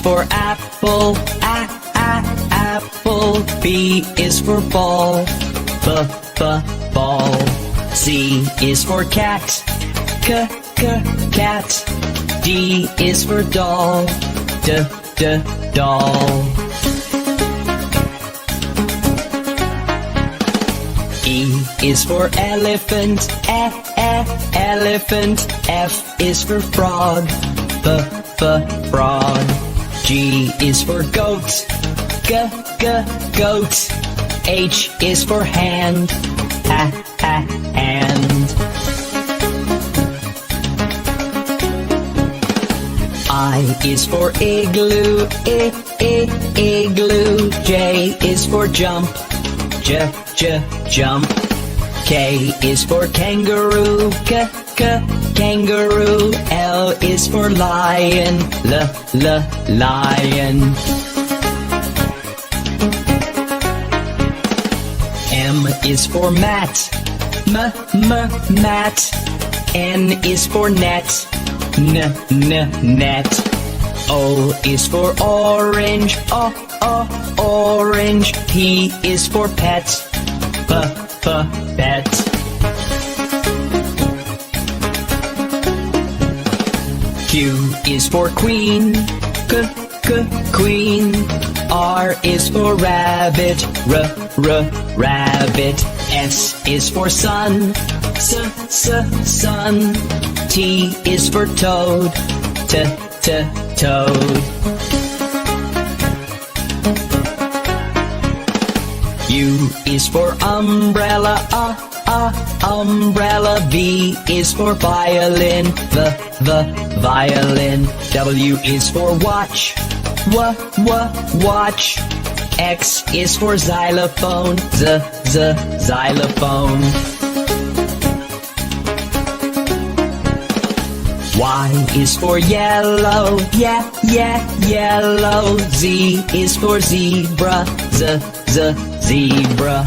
for apple, apple. B is for ball, ball. C is for cat, cat. D is for doll, doll. E is for elephant, elephant. F is for frog, frog. G is for goat, goat. H is for hand, hand. I is for igloo, igloo. J is for jump, jump. K is for kangaroo, kangaroo. L is for lion, lion. M is for mat, mat. N is for net, net. O is for orange, orange. P is for pet, pet. Q is for queen, queen. R is for rabbit, rabbit. S is for sun, sun. T is for toad, toad. U is for umbrella, umbrella. V is for violin, the violin. W is for watch, watch. X is for xylophone, xylophone. Y is for yellow, yellow. Z is for zebra, zebra.